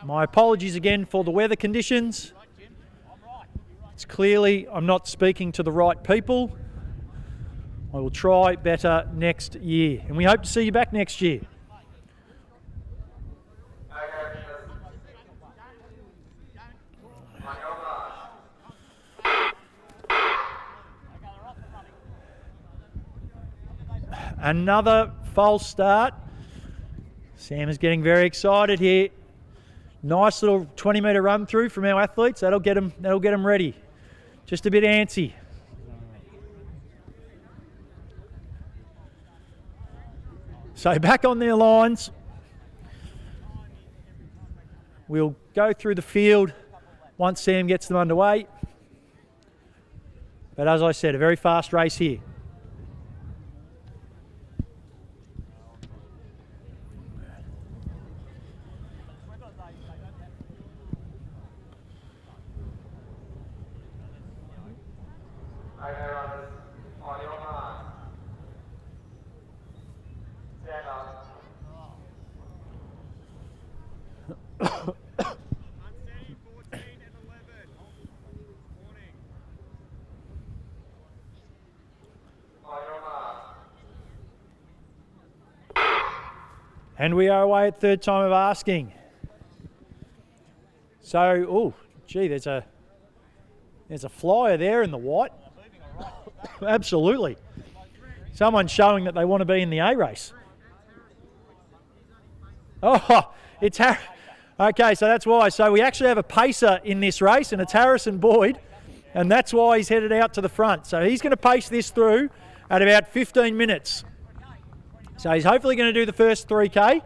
My apologies again for the weather conditions. It's clearly I'm not speaking to the right people. I will try better next year, and we hope to see you back next year. Another false start. Sam is getting very excited here. Nice little 20-metre run through from our athletes. That'll get them ready. Just a bit antsy. So back on their lines. We'll go through the field once Sam gets them underway. But as I said, a very fast race here. And we are away at third time of asking. So, oh, gee, there's a flyer there in the white. Absolutely. Someone's showing that they want to be in the A race. Oh, it's okay, so that's why. So we actually have a pacer in this race, and it's Harrison Boyd, and that's why he's headed out to the front. So he's going to pace this through at about 15 minutes. So he's hopefully going to do the first 3K.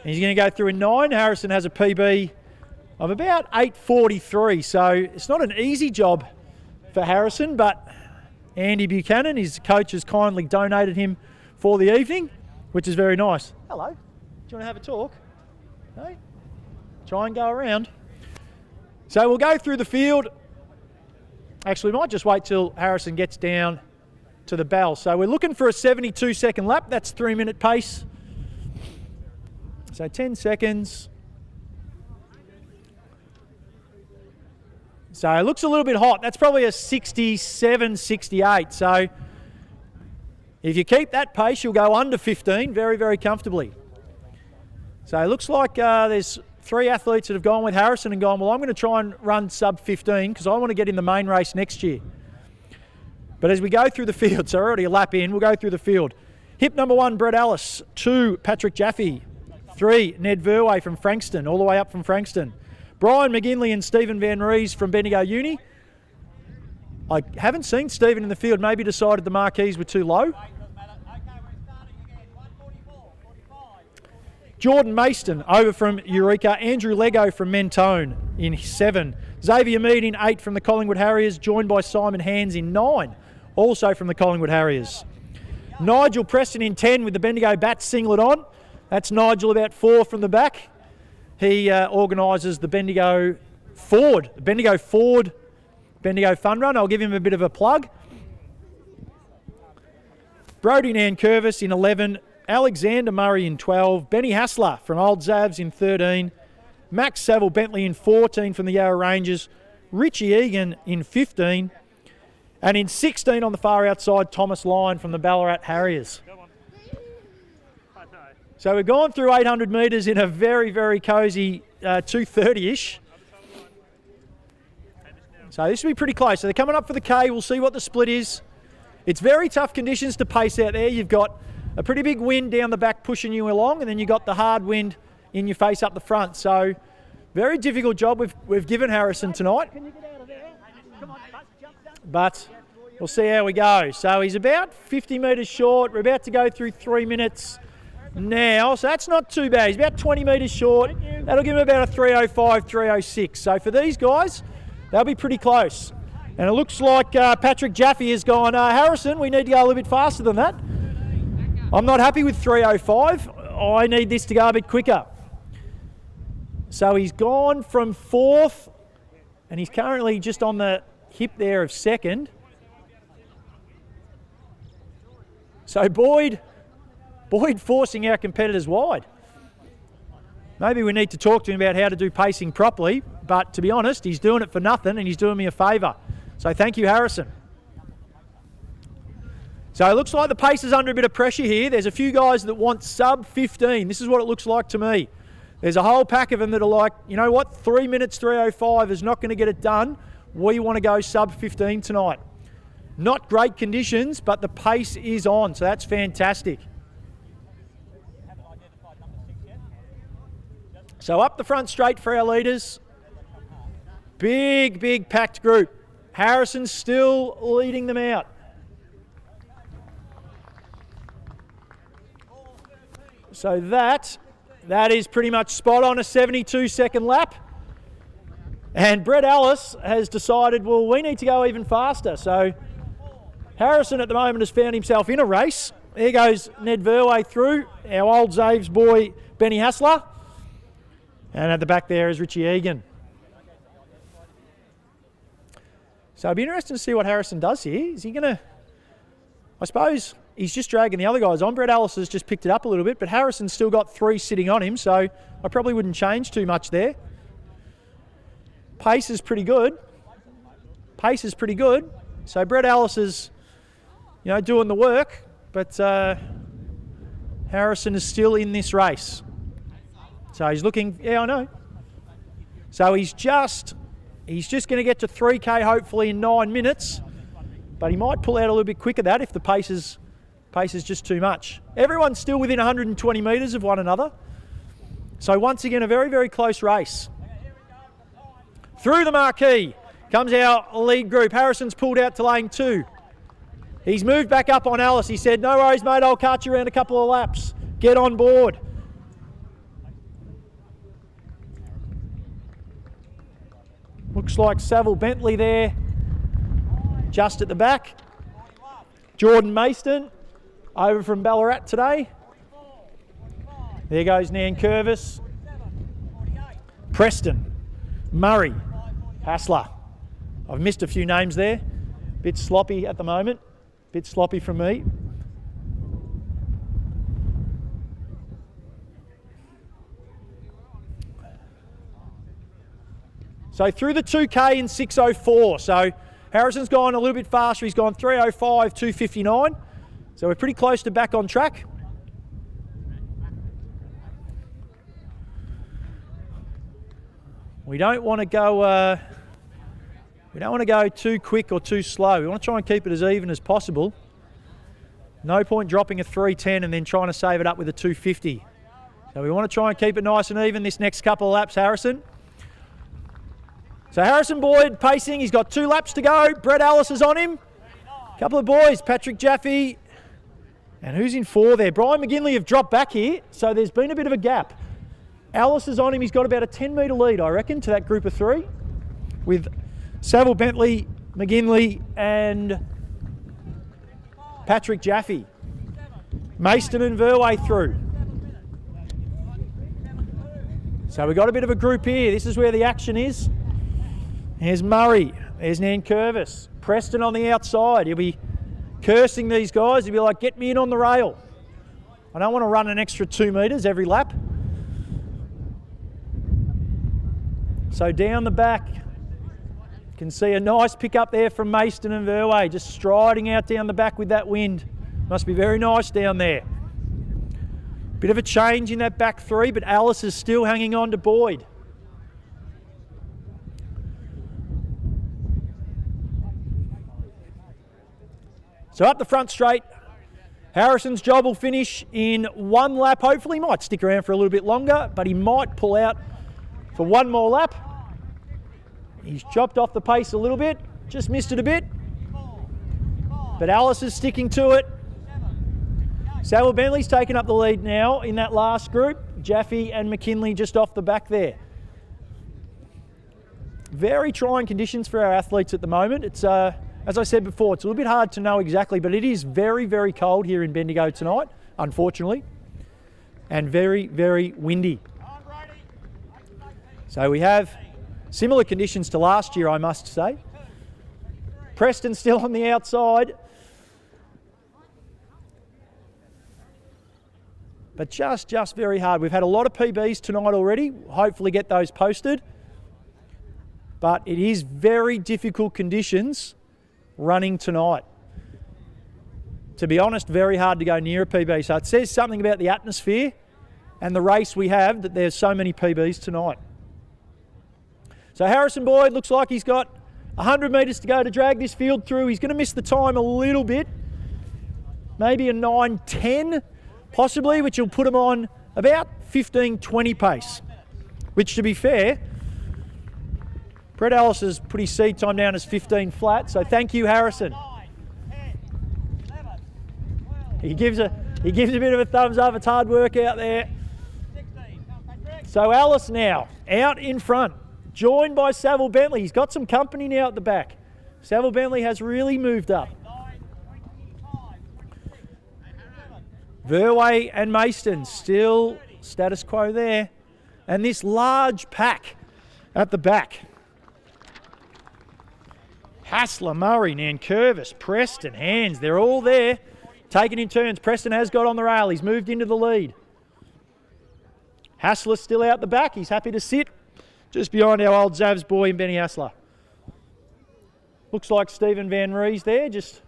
He's going to go through in 9. Harrison has a PB of about 8:43. So it's not an easy job for Harrison, but Andy Buchanan, his coach, has kindly donated him for the evening, which is very nice. Hello. Do you want to have a talk? No? Try and go around. So we'll go through the field. Actually, we might just wait till Harrison gets down to the bell. So we're looking for a 72-second lap. That's 3-minute pace. So 10 seconds. So it looks a little bit hot. That's probably a 67, 68. So if you keep that pace, you'll go under 15 very, very comfortably. So it looks like there's 3 athletes that have gone with Harrison and gone, well, I'm going to try and run sub 15 because I want to get in the main race next year. But as we go through the field, so already a lap in, we'll go through the field. Hip number 1, Brett Ellis. 2, Patrick Jaffe. 3, Ned Verway from Frankston, all the way up from Frankston. Brian McGinley and Stephen Van Rees from Bendigo Uni. I haven't seen Stephen in the field, maybe decided the marquees were too low. Jordan Mayston over from Eureka. Andrew Lego from Mentone in 7. Xavier Mead in 8 from the Collingwood Harriers, joined by Simon Hands in 9, also from the Collingwood Harriers. Nigel Preston in 10 with the Bendigo Bats singlet on. That's Nigel about 4 from the back. He organises the Bendigo Ford Fun Run. I'll give him a bit of a plug. Brodie Nankervis in 11. Alexander Murray in 12. Benny Hassler from Old Zavs in 13. Max Saville Bentley in 14 from the Yarra Rangers. Richie Egan in 15. And in 16 on the far outside, Thomas Lyon from the Ballarat Harriers. So we've gone through 800 metres in a very, very cosy 2:30-ish. So this will be pretty close. So they're coming up for the K. We'll see what the split is. It's very tough conditions to pace out there. You've got a pretty big wind down the back pushing you along, and then you've got the hard wind in your face up the front. So very difficult job we've given Harrison tonight. But we'll see how we go. So he's about 50 metres short. We're about to go through 3 minutes now, so that's not too bad. He's about 20 metres short. That'll give him about a 3:05, 3:06. So for these guys, they'll be pretty close. And it looks like Patrick Jaffe has gone, Harrison, we need to go a little bit faster than that. I'm not happy with 3:05. I need this to go a bit quicker. So he's gone from 4th, and he's currently just on the hip there of 2nd. So Boyd forcing our competitors wide. Maybe we need to talk to him about how to do pacing properly, but to be honest, he's doing it for nothing and he's doing me a favour. So thank you, Harrison. So it looks like the pace is under a bit of pressure here. There's a few guys that want sub 15. This is what it looks like to me. There's a whole pack of them that are like, you know what, 3 minutes 3:05 is not going to get it done. We want to go sub 15 tonight. Not great conditions, but the pace is on, so that's fantastic. So up the front straight for our leaders. Big packed group. Harrison's still leading them out. So that is pretty much spot on, a 72-second lap. And Brett Ellis has decided, well, we need to go even faster. So Harrison at the moment has found himself in a race. There goes Ned Verway through, our old Zaves boy, Benny Hassler. And at the back there is Richie Egan. So it'll be interesting to see what Harrison does here. Is he going to... I suppose he's just dragging the other guys on. Brett Ellis has just picked it up a little bit, but Harrison's still got 3 sitting on him, so I probably wouldn't change too much there. Pace is pretty good. So Brett Ellis is, doing the work, but Harrison is still in this race. So he's looking, yeah, I know. So he's just going to get to 3K hopefully in 9 minutes, but he might pull out a little bit quicker that if the pace is just too much. Everyone's still within 120 metres of one another. So once again, a very, very close race. Through the marquee comes our lead group. Harrison's pulled out to lane 2. He's moved back up on Alice. He said, no worries, mate, I'll cart you around a couple of laps. Get on board. Looks like Saville Bentley there, just at the back. Jordan Mayston, over from Ballarat today. There goes Nan Curvis. Preston, Murray, Hassler. I've missed a few names there. Bit sloppy at the moment. Bit sloppy from me. So through the 2K in 6:04. So Harrison's gone a little bit faster. He's gone 3:05, 2:59. So we're pretty close to back on track. We don't want to go. We don't want to go too quick or too slow. We want to try and keep it as even as possible. No point dropping a 3:10 and then trying to save it up with a 2:50. So we want to try and keep it nice and even this next couple of laps, Harrison. So Harrison Boyd pacing, he's got 2 laps to go. Brett Ellis is on him. A couple of boys, Patrick Jaffe. And who's in 4 there? Brian McGinley have dropped back here, so there's been a bit of a gap. Ellis is on him, he's got about a 10-metre lead, I reckon, to that group of 3. With Saville Bentley, McGinley and Patrick Jaffe. Mayston and Verway through. So we've got a bit of a group here. This is where the action is. There's Murray, there's Nan Curvis, Preston on the outside. He'll be cursing these guys. He'll be like, get me in on the rail. I don't want to run an extra 2 metres every lap. So down the back, you can see a nice pick up there from Mayston and Verway, just striding out down the back with that wind. Must be very nice down there. Bit of a change in that back 3, but Alice is still hanging on to Boyd. So up the front straight, Harrison's job will finish in 1 lap. Hopefully he might stick around for a little bit longer, but he might pull out for 1 more lap. He's chopped off the pace a little bit, just missed it a bit. But Alice is sticking to it. Saville Bentley's taken up the lead now in that last group. Jaffe and McKinley just off the back there. Very trying conditions for our athletes at the moment. It's as I said before, it's a little bit hard to know exactly, but it is very, very cold here in Bendigo tonight, unfortunately, and very, very windy. So we have similar conditions to last year, I must say. Preston still on the outside. but just very hard. We've had a lot of PBs tonight already. Hopefully get those posted. But it is very difficult conditions running tonight. To be honest, very hard to go near a PB. So it says something about the atmosphere and the race we have that there's so many PBs tonight. So Harrison Boyd looks like he's got 100 metres to go to drag this field through. He's going to miss the time a little bit. Maybe a 9:10 possibly, which will put him on about 15:20 pace. Which, to be fair, Brett Ellis has put his seed time down as 15 flat, so thank you, Harrison. He gives a bit of a thumbs up. It's hard work out there. So Ellis now out in front, joined by Saville Bentley. He's got some company now at the back. Saville Bentley has really moved up. Verway and Mayston still status quo there. And this large pack at the back. Hassler, Murray, Nankervis, Preston, Hands, they're all there. Taking in turns. Preston has got on the rail. He's moved into the lead. Hassler's still out the back. He's happy to sit just behind our old Zavs boy and Benny Hassler. Looks like Stephen Van Rees there, just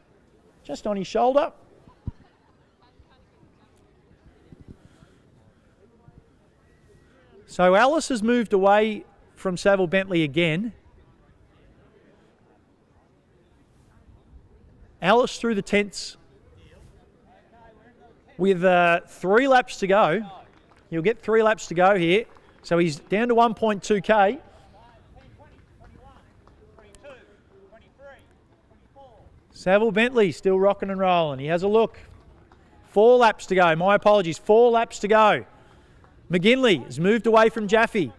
on his shoulder. So Alice has moved away from Saville Bentley again. Alice through the tents with 3 laps to go. He'll get 3 laps to go here. So he's down to 1.2k. Saville Bentley still rocking and rolling. He has a look. 4 laps to go. My apologies. 4 laps to go. McGinley has moved away from Jaffe.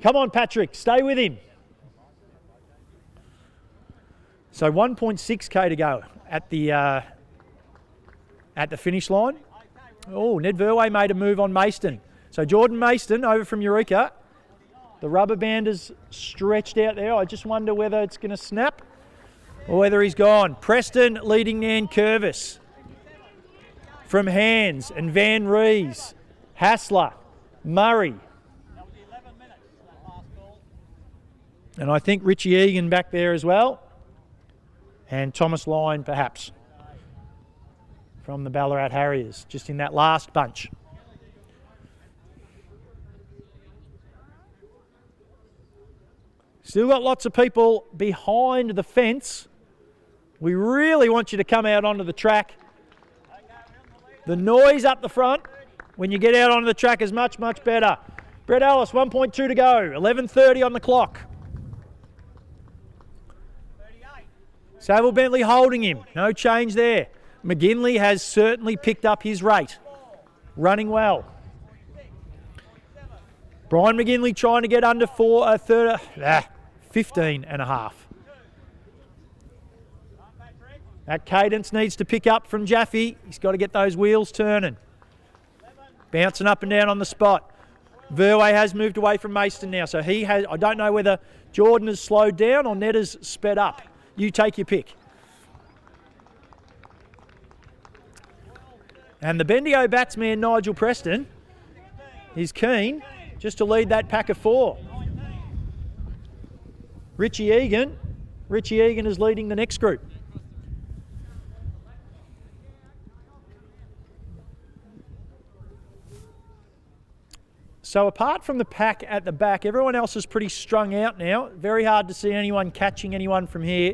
Come on, Patrick. Stay with him. So 1.6k to go at the finish line. Oh, Ned Verway made a move on Mayston. So Jordan Mayston over from Eureka. The rubber band is stretched out there. I just wonder whether it's going to snap or whether he's gone. Preston leading Nankervis. From Hands and Van Rees. Hassler, Murray. And I think Richie Egan back there as well. And Thomas Lyon perhaps from the Ballarat Harriers, just in that last bunch. Still got lots of people behind the fence. We really want you to come out onto the track. The noise up the front when you get out onto the track is much better. Brett Ellis, 1.2 to go, 11:30 on the clock. Saville Bentley holding him, no change there. McGinley has certainly picked up his rate, running well. Brian McGinley trying to get under 15 and a half. That cadence needs to pick up from Jaffe. He's got to get those wheels turning. Bouncing up and down on the spot. Verway has moved away from Mayston now, so he has. I don't know whether Jordan has slowed down or Ned has sped up. You take your pick. And the Bendigo batsman, Nigel Preston, is keen just to lead that pack of 4. Richie Egan is leading the next group. So apart from the pack at the back, everyone else is pretty strung out now. Very hard to see anyone catching anyone from here.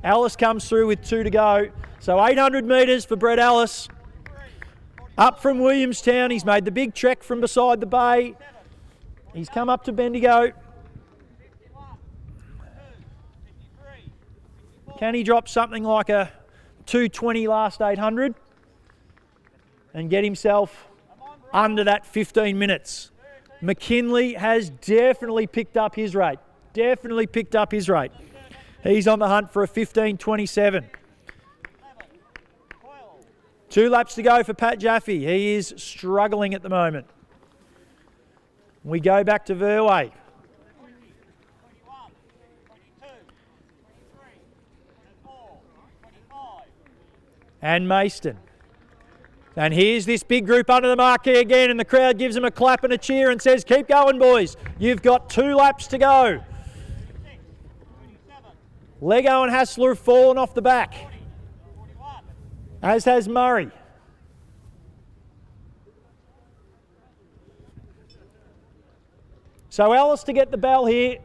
Ellis comes through with 2 to go. So 800 metres for Brett Ellis. Up from Williamstown. He's made the big trek from beside the bay. He's come up to Bendigo. Can he drop something like a 2:20 last 800 and get himself under that 15 minutes? McKinley has definitely picked up his rate. He's on the hunt for a 15:27. 2 laps to go for Pat Jaffe. He is struggling at the moment. We go back to Verway. And Mayston. And here's this big group under the marquee again, and the crowd gives them a clap and a cheer and says, keep going, boys. You've got 2 laps to go. Lego and Hassler have fallen off the back, as has Murray. So Ellis to get the bell here.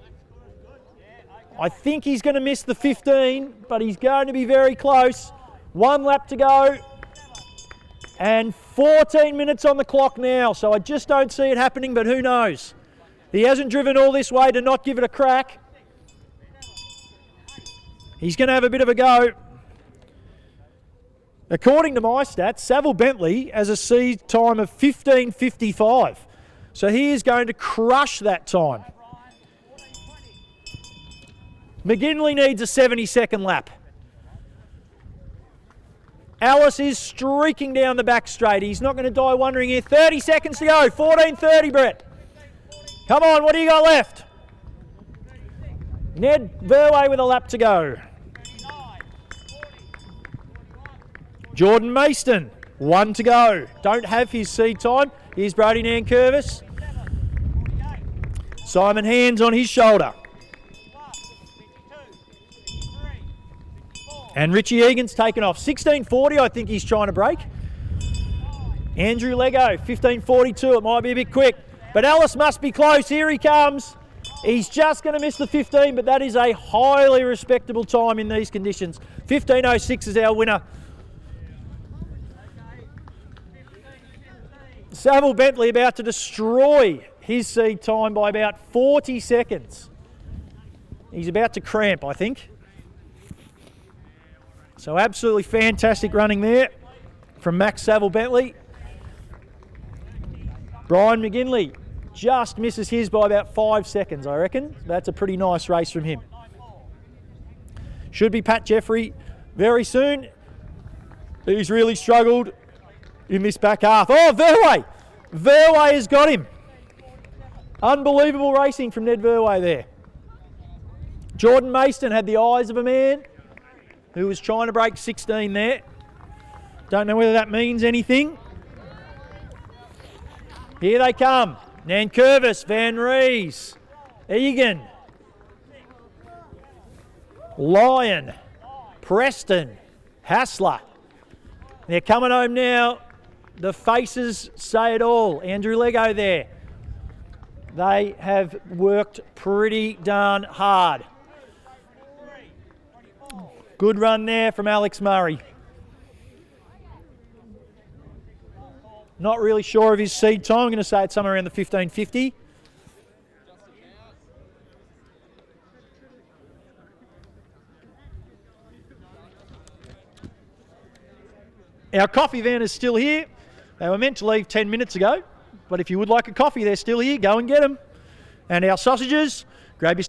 I think he's going to miss the 15, but he's going to be very close. 1 lap to go. And 14 minutes on the clock now, so I just don't see it happening, but who knows? He hasn't driven all this way to not give it a crack. He's going to have a bit of a go. According to my stats, Saville Bentley has a seed time of 15:55. So he is going to crush that time. McGinley needs a 70-second lap. Ellis is streaking down the back straight. He's not going to die wondering here. 30 seconds to go. 14:30, Brett. Come on, what do you got left? Ned Verway with a lap to go. Jordan Mason, 1 to go. Don't have his seed time. Here's Brody Nankervis. Simon Hands on his shoulder. And Richie Egan's taken off. 16:40, I think he's trying to break. Andrew Lego, 15:42. It might be a bit quick. But Ellis must be close. Here he comes. He's just going to miss the 15, but that is a highly respectable time in these conditions. 15:06 is our winner. Saville Bentley about to destroy his seed time by about 40 seconds. He's about to cramp, I think. So absolutely fantastic running there from Max Saville Bentley. Brian McGinley just misses his by about 5 seconds, I reckon. That's a pretty nice race from him. Should be Pat Jeffrey very soon. He's really struggled in this back half. Oh, Verway! Verway has got him. Unbelievable racing from Ned Verway there. Jordan Mason had the eyes of a man who was trying to break 16 there. Don't know whether that means anything. Here they come. Nankervis, Van Rees, Egan, Lyon, Preston, Hassler. They're coming home now. The faces say it all. Andrew Lego there. They have worked pretty darn hard. Good run there from Alex Murray. Not really sure of his seed time. I'm going to say it's somewhere around the 15:50. Our coffee van is still here. They were meant to leave 10 minutes ago, but if you would like a coffee, they're still here. Go and get them. And our sausages, grab your...